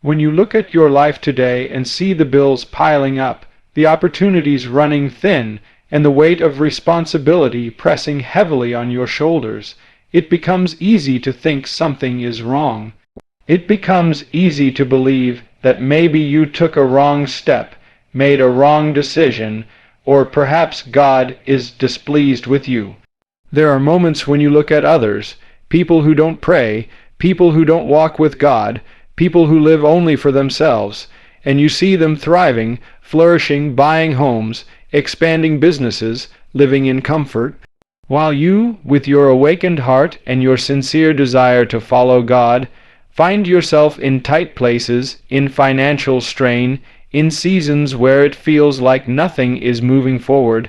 When you look at your life today and see the bills piling up, the opportunities running thin, and the weight of responsibility pressing heavily on your shoulders, it becomes easy to think something is wrong. It becomes easy to believe that maybe you took a wrong step, made a wrong decision, or perhaps God is displeased with you. There are moments when you look at others, people who don't pray, people who don't walk with God, people who live only for themselves, and you see them thriving, flourishing, buying homes, expanding businesses, living in comfort, while you, with your awakened heart and your sincere desire to follow God, find yourself in tight places, in financial strain, in seasons where it feels like nothing is moving forward.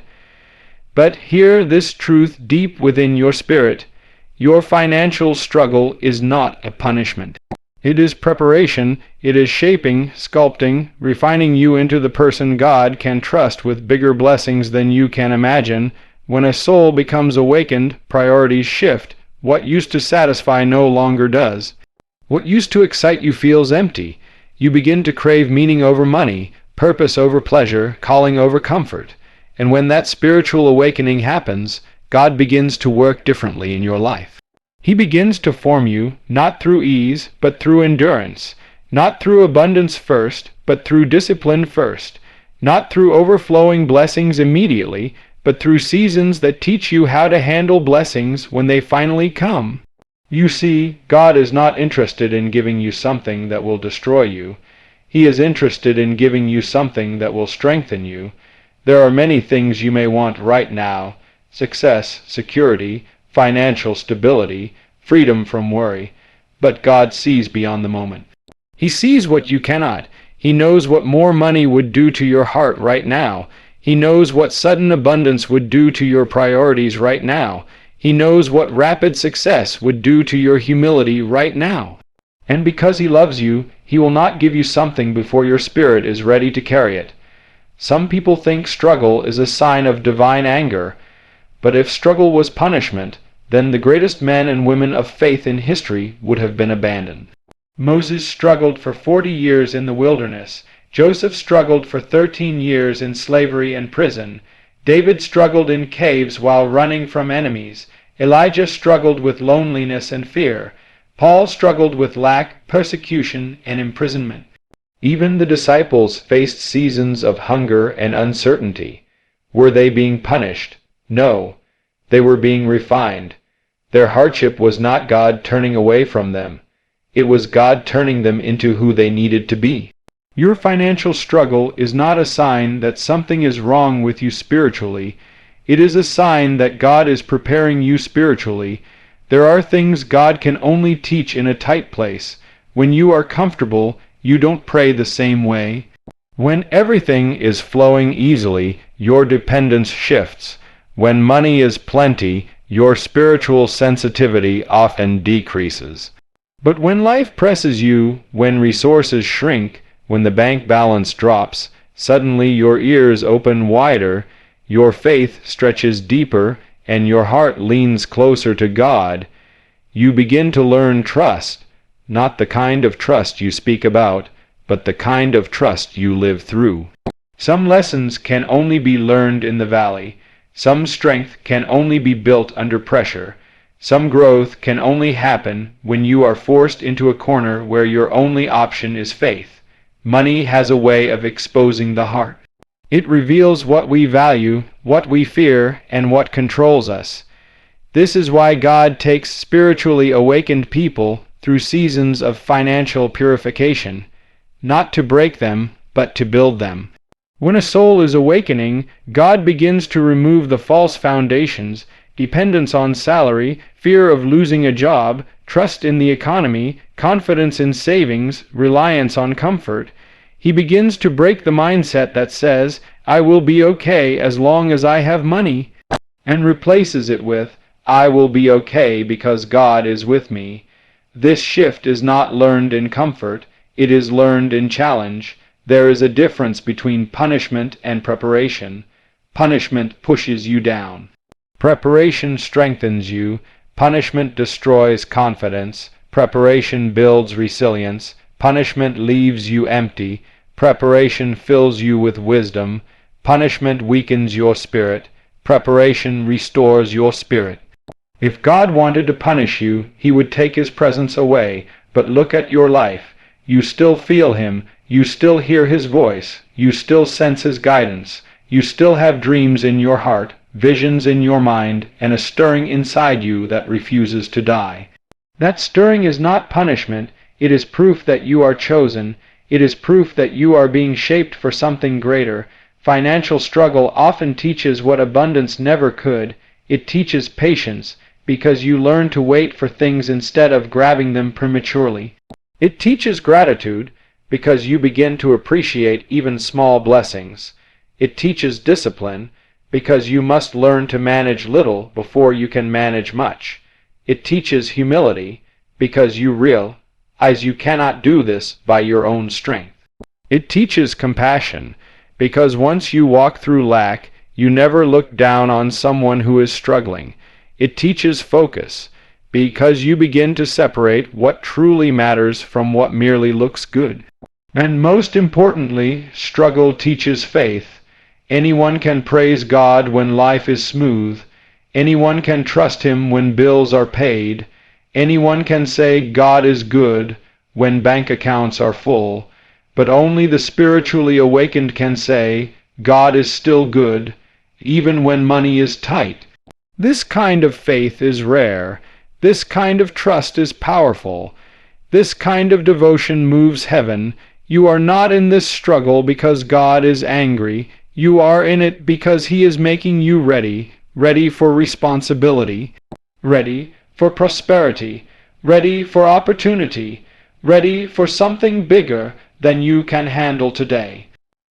But hear this truth deep within your spirit. Your financial struggle is not a punishment. It is preparation. It is shaping, sculpting, refining you into the person God can trust with bigger blessings than you can imagine. When a soul becomes awakened, priorities shift. What used to satisfy no longer does. What used to excite you feels empty. You begin to crave meaning over money, purpose over pleasure, calling over comfort. And when that spiritual awakening happens, God begins to work differently in your life. He begins to form you, not through ease, but through endurance, not through abundance first, but through discipline first, not through overflowing blessings immediately, but through seasons that teach you how to handle blessings when they finally come. You see, God is not interested in giving you something that will destroy you. He is interested in giving you something that will strengthen you. There are many things you may want right now: success, security, financial stability, freedom from worry. But God sees beyond the moment. He sees what you cannot. He knows what more money would do to your heart right now. He knows what sudden abundance would do to your priorities right now. He knows what rapid success would do to your humility right now. And because He loves you, He will not give you something before your spirit is ready to carry it. Some people think struggle is a sign of divine anger, but if struggle was punishment, then the greatest men and women of faith in history would have been abandoned. Moses struggled for 40 years in the wilderness. Joseph struggled for 13 years in slavery and prison. David struggled in caves while running from enemies. Elijah struggled with loneliness and fear. Paul struggled with lack, persecution, and imprisonment. Even the disciples faced seasons of hunger and uncertainty. Were they being punished? No. They were being refined. Their hardship was not God turning away from them. It was God turning them into who they needed to be. Your financial struggle is not a sign that something is wrong with you spiritually. It is a sign that God is preparing you spiritually. There are things God can only teach in a tight place. When you are comfortable, you don't pray the same way. When everything is flowing easily, your dependence shifts. When money is plenty, your spiritual sensitivity often decreases. But when life presses you, when resources shrink, when the bank balance drops, suddenly your ears open wider, your faith stretches deeper, and your heart leans closer to God. You begin to learn trust, not the kind of trust you speak about, but the kind of trust you live through. Some lessons can only be learned in the valley. Some strength can only be built under pressure. Some growth can only happen when you are forced into a corner where your only option is faith. Money has a way of exposing the heart. It reveals what we value, what we fear, and what controls us. This is why God takes spiritually awakened people through seasons of financial purification, not to break them, but to build them. When a soul is awakening, God begins to remove the false foundations: dependence on salary, fear of losing a job, trust in the economy, confidence in savings, reliance on comfort. He begins to break the mindset that says, "I will be okay as long as I have money," and replaces it with, "I will be okay because God is with me." This shift is not learned in comfort, it is learned in challenge. There is a difference between punishment and preparation. Punishment pushes you down. Preparation strengthens you. Punishment destroys confidence. Preparation builds resilience. Punishment leaves you empty. Preparation fills you with wisdom. Punishment weakens your spirit. Preparation restores your spirit. If God wanted to punish you, he would take his presence away. But look at your life. You still feel him. You still hear his voice. You still sense his guidance. You still have dreams in your heart, visions in your mind, and a stirring inside you that refuses to die. That stirring is not punishment. It is proof that you are chosen. It is proof that you are being shaped for something greater. Financial struggle often teaches what abundance never could. It teaches patience, because you learn to wait for things instead of grabbing them prematurely. It teaches gratitude, because you begin to appreciate even small blessings. It teaches discipline, because you must learn to manage little before you can manage much. It teaches humility, because you realize you cannot do this by your own strength. It teaches compassion, because once you walk through lack, you never look down on someone who is struggling. It teaches focus, because you begin to separate what truly matters from what merely looks good. And most importantly, struggle teaches faith. Anyone can praise God when life is smooth. Anyone can trust him when bills are paid. Anyone can say God is good when bank accounts are full. But only the spiritually awakened can say God is still good, even when money is tight. This kind of faith is rare. This kind of trust is powerful. This kind of devotion moves heaven. You are not in this struggle because God is angry. You are in it because he is making you ready, ready for responsibility, ready for prosperity, ready for opportunity, ready for something bigger than you can handle today.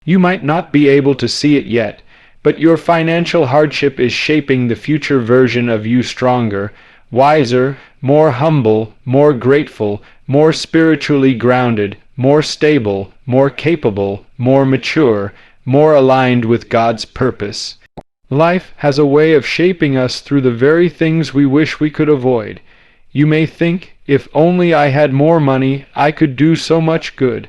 You might not be able to see it yet, but your financial hardship is shaping the future version of you stronger, wiser, more humble, more grateful, more spiritually grounded, more stable, more capable, more mature, more aligned with God's purpose. Life has a way of shaping us through the very things we wish we could avoid. You may think, if only I had more money, I could do so much good.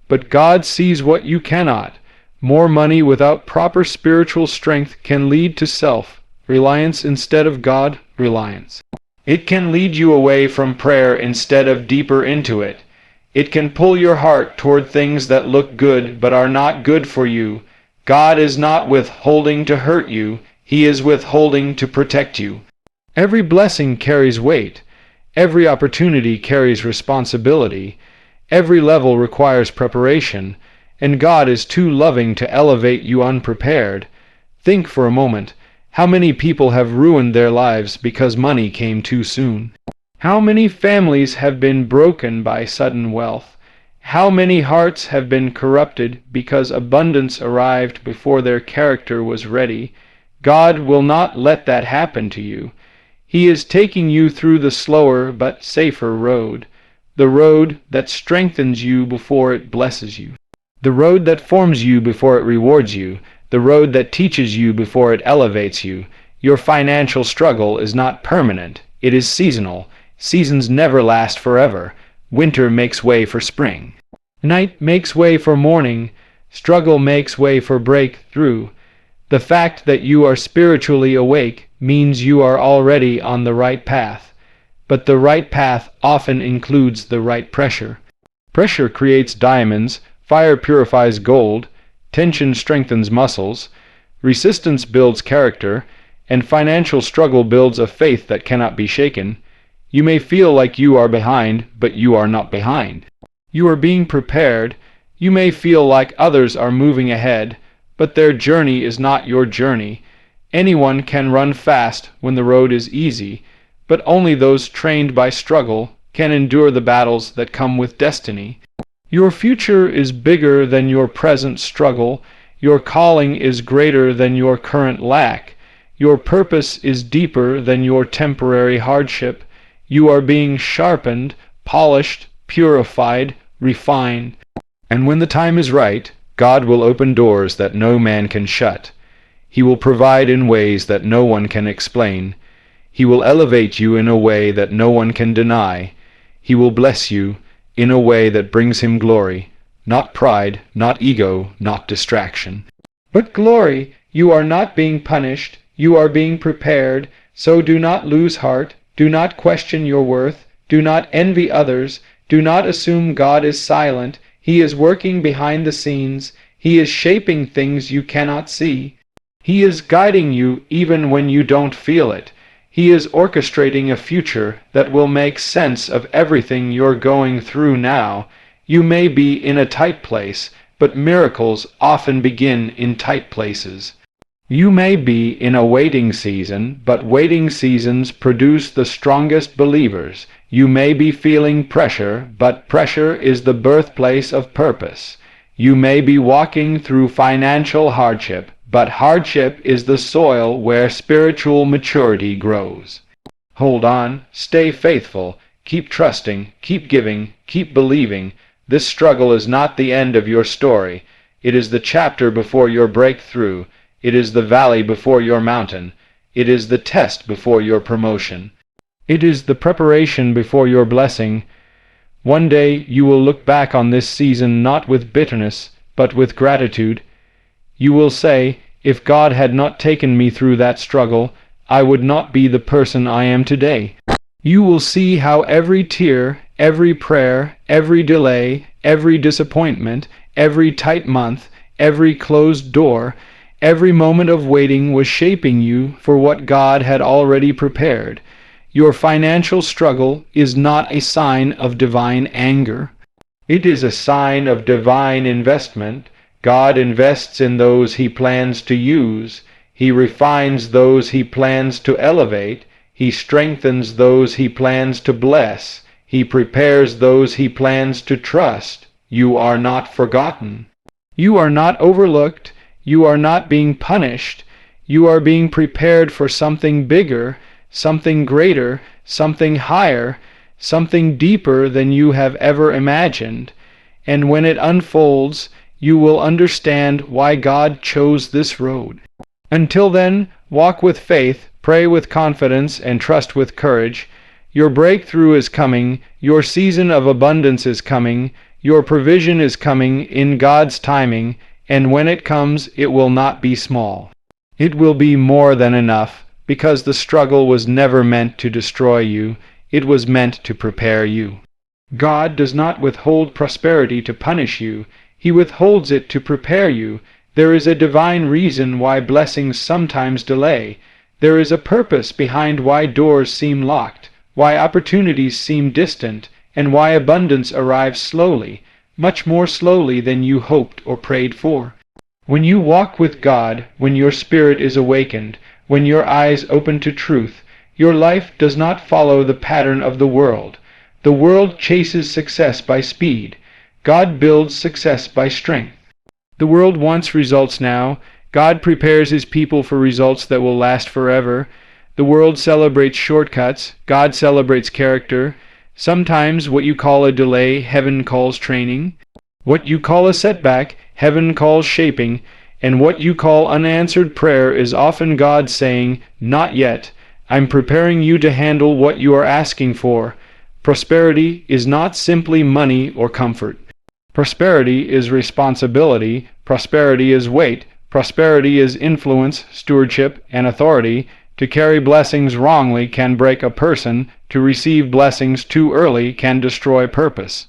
But God sees what you cannot. More money without proper spiritual strength can lead to self-reliance instead of God-reliance. It can lead you away from prayer instead of deeper into it. It can pull your heart toward things that look good but are not good for you. God is not withholding to hurt you. He is withholding to protect you. Every blessing carries weight. Every opportunity carries responsibility. Every level requires preparation, and God is too loving to elevate you unprepared. Think for a moment. How many people have ruined their lives because money came too soon? How many families have been broken by sudden wealth? How many hearts have been corrupted because abundance arrived before their character was ready? God will not let that happen to you. He is taking you through the slower but safer road, the road that strengthens you before it blesses you, the road that forms you before it rewards you, the road that teaches you before it elevates you. Your financial struggle is not permanent. It is seasonal. Seasons never last forever. Winter makes way for spring. Night makes way for morning. Struggle makes way for breakthrough. The fact that you are spiritually awake means you are already on the right path. But the right path often includes the right pressure. Pressure creates diamonds, fire purifies gold, tension strengthens muscles, resistance builds character, and financial struggle builds a faith that cannot be shaken. You may feel like you are behind, but you are not behind. You are being prepared. You may feel like others are moving ahead, but their journey is not your journey. Anyone can run fast when the road is easy, but only those trained by struggle can endure the battles that come with destiny. Your future is bigger than your present struggle. Your calling is greater than your current lack. Your purpose is deeper than your temporary hardship. You are being sharpened, polished, purified, refined. And when the time is right, God will open doors that no man can shut. He will provide in ways that no one can explain. He will elevate you in a way that no one can deny. He will bless you in a way that brings him glory, not pride, not ego, not distraction. But glory. You are not being punished, you are being prepared, so do not lose heart, do not question your worth, do not envy others, do not assume God is silent. He is working behind the scenes, He is shaping things you cannot see. He is guiding you even when you don't feel it. He is orchestrating a future that will make sense of everything you're going through now. You may be in a tight place, but miracles often begin in tight places. You may be in a waiting season, but waiting seasons produce the strongest believers. You may be feeling pressure, but pressure is the birthplace of purpose. You may be walking through financial hardship, but hardship is the soil where spiritual maturity grows. Hold on, stay faithful, keep trusting, keep giving, keep believing. This struggle is not the end of your story. It is the chapter before your breakthrough. It is the valley before your mountain. It is the test before your promotion. It is the preparation before your blessing. One day you will look back on this season not with bitterness, but with gratitude. You will say, if God had not taken me through that struggle, I would not be the person I am today. You will see how every tear, every prayer, every delay, every disappointment, every tight month, every closed door, every moment of waiting was shaping you for what God had already prepared. Your financial struggle is not a sign of divine anger. It is a sign of divine investment. God invests in those He plans to use. He refines those He plans to elevate. He strengthens those He plans to bless. He prepares those He plans to trust. You are not forgotten. You are not overlooked. You are not being punished. You are being prepared for something bigger, something greater, something higher, something deeper than you have ever imagined. And when it unfolds, you will understand why God chose this road. Until then, walk with faith, pray with confidence, and trust with courage. Your breakthrough is coming. Your season of abundance is coming. Your provision is coming in God's timing, and when it comes, it will not be small. It will be more than enough, because the struggle was never meant to destroy you. It was meant to prepare you. God does not withhold prosperity to punish you. He withholds it to prepare you. There is a divine reason why blessings sometimes delay. There is a purpose behind why doors seem locked, why opportunities seem distant, and why abundance arrives slowly, much more slowly than you hoped or prayed for. When you walk with God, when your spirit is awakened, when your eyes open to truth, your life does not follow the pattern of the world. The world chases success by speed. God builds success by strength. The world wants results now. God prepares His people for results that will last forever. The world celebrates shortcuts. God celebrates character. Sometimes what you call a delay, heaven calls training. What you call a setback, heaven calls shaping. And what you call unanswered prayer is often God saying, "Not yet. I'm preparing you to handle what you are asking for." Prosperity is not simply money or comfort. Prosperity is responsibility. Prosperity is weight. Prosperity is influence, stewardship, and authority. To carry blessings wrongly can break a person. To receive blessings too early can destroy purpose.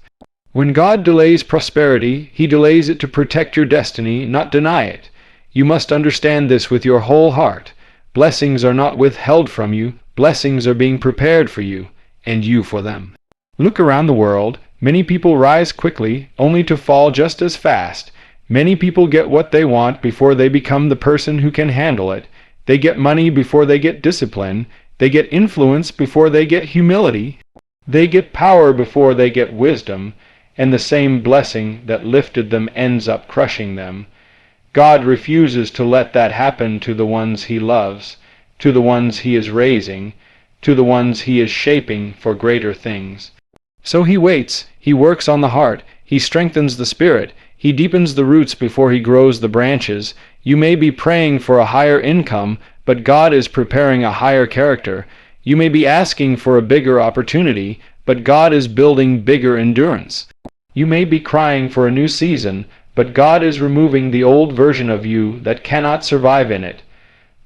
When God delays prosperity, He delays it to protect your destiny, not deny it. You must understand this with your whole heart. Blessings are not withheld from you. Blessings are being prepared for you, and you for them. Look around the world. Many people rise quickly, only to fall just as fast. Many people get what they want before they become the person who can handle it. They get money before they get discipline. They get influence before they get humility. They get power before they get wisdom. And the same blessing that lifted them ends up crushing them. God refuses to let that happen to the ones He loves, to the ones He is raising, to the ones He is shaping for greater things. So He waits. He works on the heart. He strengthens the spirit. He deepens the roots before He grows the branches. You may be praying for a higher income, but God is preparing a higher character. You may be asking for a bigger opportunity, but God is building bigger endurance. You may be crying for a new season, but God is removing the old version of you that cannot survive in it.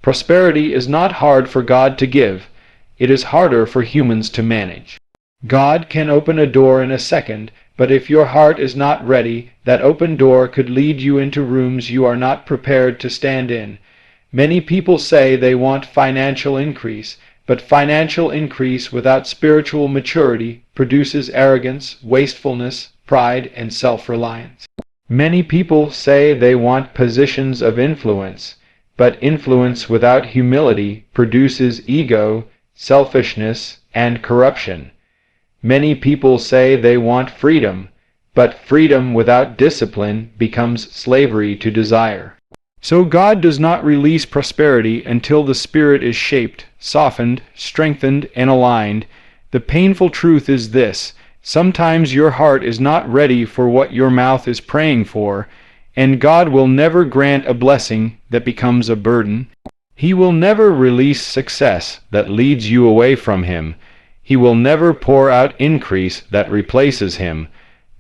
Prosperity is not hard for God to give. It is harder for humans to manage. God can open a door in a second, but if your heart is not ready, that open door could lead you into rooms you are not prepared to stand in. Many people say they want financial increase, but financial increase without spiritual maturity produces arrogance, wastefulness, pride, and self-reliance. Many people say they want positions of influence, but influence without humility produces ego, selfishness, and corruption. Many people say they want freedom, but freedom without discipline becomes slavery to desire. So God does not release prosperity until the spirit is shaped, softened, strengthened, and aligned. The painful truth is this: sometimes your heart is not ready for what your mouth is praying for, and God will never grant a blessing that becomes a burden. He will never release success that leads you away from Him. He will never pour out increase that replaces Him.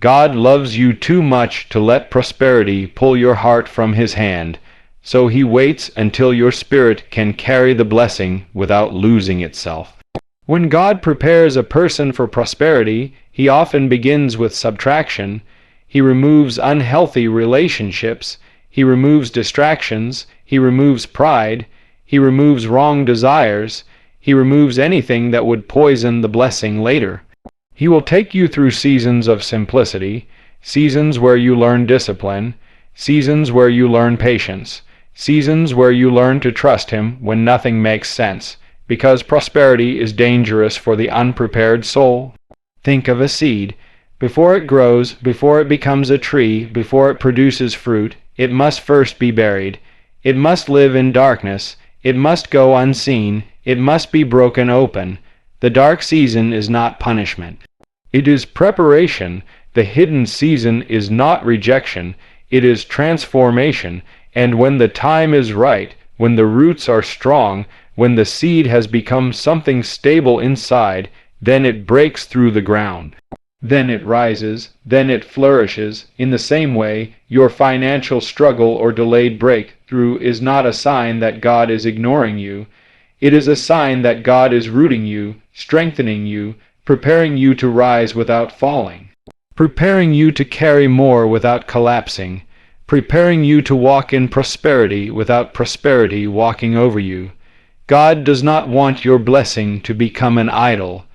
God loves you too much to let prosperity pull your heart from His hand, so He waits until your spirit can carry the blessing without losing itself. When God prepares a person for prosperity, He often begins with subtraction. He removes unhealthy relationships. He removes distractions. He removes pride. He removes wrong desires. He removes anything that would poison the blessing later. He will take you through seasons of simplicity, seasons where you learn discipline, seasons where you learn patience, seasons where you learn to trust Him when nothing makes sense, because prosperity is dangerous for the unprepared soul. Think of a seed. Before it grows, before it becomes a tree, before it produces fruit, it must first be buried. It must live in darkness. It must go unseen. It must be broken open. The dark season is not punishment. It is preparation. The hidden season is not rejection. It is transformation. And when the time is right, when the roots are strong, when the seed has become something stable inside, then it breaks through the ground. Then it rises, then it flourishes. In the same way, your financial struggle or delayed breakthrough is not a sign that God is ignoring you. It is a sign that God is rooting you, strengthening you, preparing you to rise without falling, preparing you to carry more without collapsing, preparing you to walk in prosperity without prosperity walking over you. God does not want your blessing to become an idol.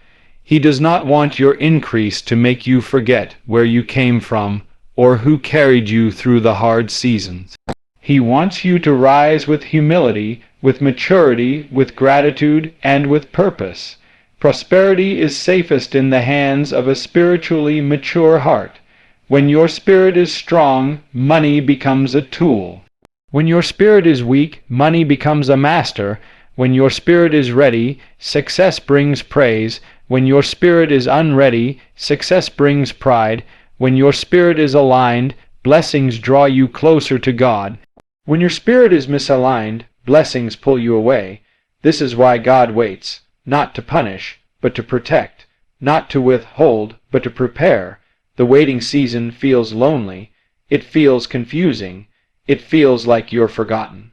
He does not want your increase to make you forget where you came from or who carried you through the hard seasons. He wants you to rise with humility, with maturity, with gratitude, and with purpose. Prosperity is safest in the hands of a spiritually mature heart. When your spirit is strong, money becomes a tool. When your spirit is weak, money becomes a master. When your spirit is ready, success brings praise. When your spirit is unready, success brings pride. When your spirit is aligned, blessings draw you closer to God. When your spirit is misaligned, blessings pull you away. This is why God waits, not to punish, but to protect, not to withhold, but to prepare. The waiting season feels lonely. It feels confusing. It feels like you're forgotten.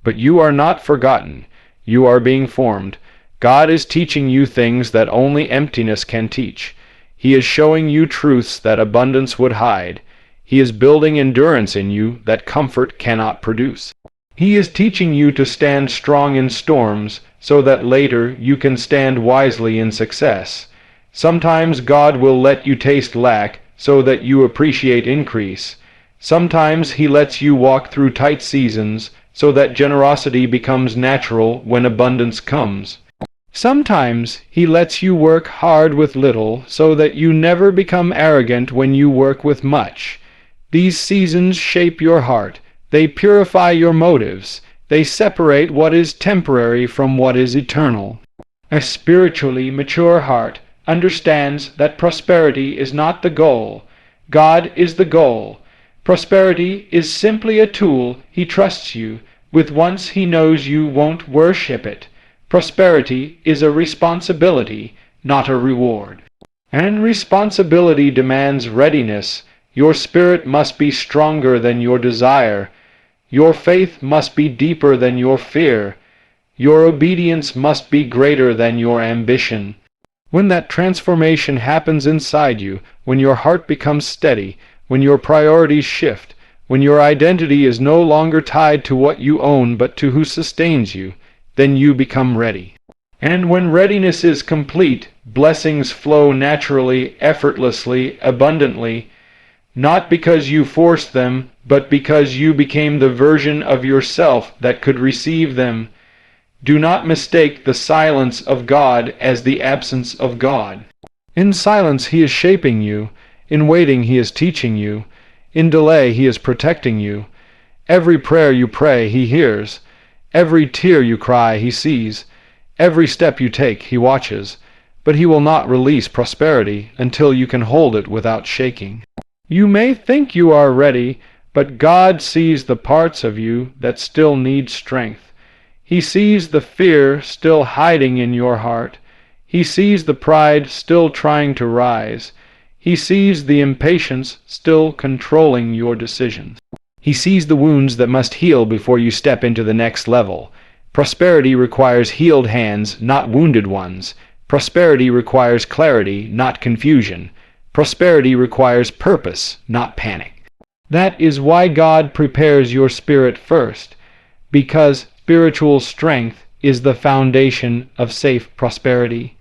But you are not forgotten. You are being formed. God is teaching you things that only emptiness can teach. He is showing you truths that abundance would hide. He is building endurance in you that comfort cannot produce. He is teaching you to stand strong in storms so that later you can stand wisely in success. Sometimes God will let you taste lack so that you appreciate increase. Sometimes He lets you walk through tight seasons so that generosity becomes natural when abundance comes. Sometimes He lets you work hard with little so that you never become arrogant when you work with much. These seasons shape your heart. They purify your motives. They separate what is temporary from what is eternal. A spiritually mature heart understands that prosperity is not the goal. God is the goal. Prosperity is simply a tool He trusts you with once He knows you won't worship it. Prosperity is a responsibility, not a reward. And responsibility demands readiness. Your spirit must be stronger than your desire. Your faith must be deeper than your fear. Your obedience must be greater than your ambition. When that transformation happens inside you, when your heart becomes steady, when your priorities shift, when your identity is no longer tied to what you own but to who sustains you, then you become ready. And when readiness is complete, blessings flow naturally, effortlessly, abundantly, not because you forced them, but because you became the version of yourself that could receive them. Do not mistake the silence of God as the absence of God. In silence He is shaping you. In waiting He is teaching you. In delay He is protecting you. Every prayer you pray He hears. Every tear you cry He sees. Every step you take He watches. But He will not release prosperity until you can hold it without shaking. You may think you are ready, but God sees the parts of you that still need strength. He sees the fear still hiding in your heart. He sees the pride still trying to rise. He sees the impatience still controlling your decisions. He sees the wounds that must heal before you step into the next level. Prosperity requires healed hands, not wounded ones. Prosperity requires clarity, not confusion. Prosperity requires purpose, not panic. That is why God prepares your spirit first, because spiritual strength is the foundation of safe prosperity.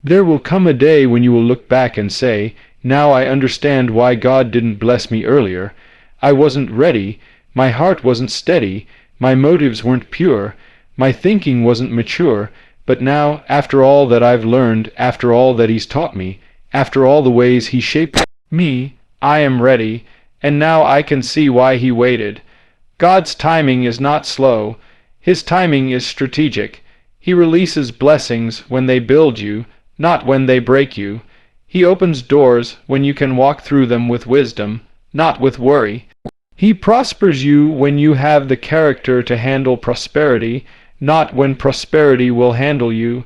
There will come a day when you will look back and say, "Now I understand why God didn't bless me earlier. I wasn't ready, my heart wasn't steady, my motives weren't pure, my thinking wasn't mature, but now, after all that I've learned, after all that He's taught me, after all the ways He shaped me, I am ready, and now I can see why He waited." God's timing is not slow. His timing is strategic. He releases blessings when they build you, not when they break you. He opens doors when you can walk through them with wisdom, not with worry. He prospers you when you have the character to handle prosperity, not when prosperity will handle you.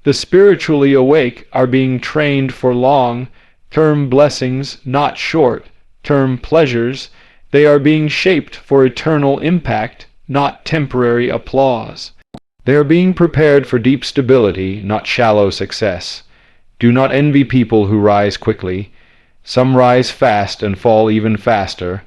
The spiritually awake are being trained for long-term blessings, not short-term pleasures. They are being shaped for eternal impact, not temporary applause. They are being prepared for deep stability, not shallow success. Do not envy people who rise quickly. Some rise fast and fall even faster.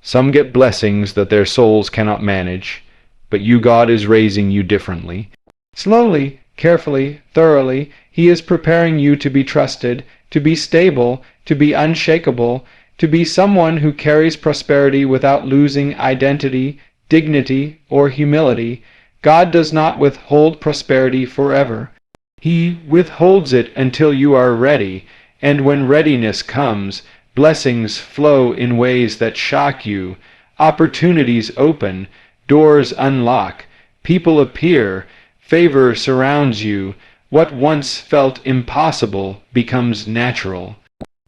Some get blessings that their souls cannot manage. But you, God, is raising you differently. Slowly, carefully, thoroughly, He is preparing you to be trusted, to be stable, to be unshakable, to be someone who carries prosperity without losing identity, dignity, or humility. God does not withhold prosperity forever. He withholds it until you are ready, and when readiness comes, blessings flow in ways that shock you. Opportunities open, doors unlock, people appear, favor surrounds you. What once felt impossible becomes natural.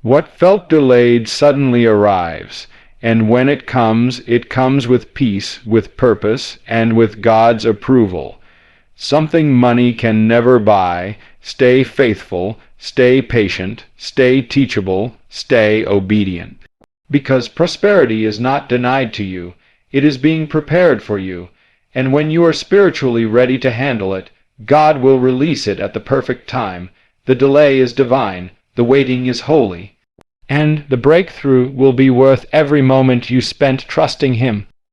What felt delayed suddenly arrives, and when it comes with peace, with purpose, and with God's approval. Something money can never buy. Stay faithful, stay patient, stay teachable, stay obedient. Because prosperity is not denied to you, it is being prepared for you, and when you are spiritually ready to handle it, God will release it at the perfect time. The delay is divine, the waiting is holy, and the breakthrough will be worth every moment you spent trusting Him.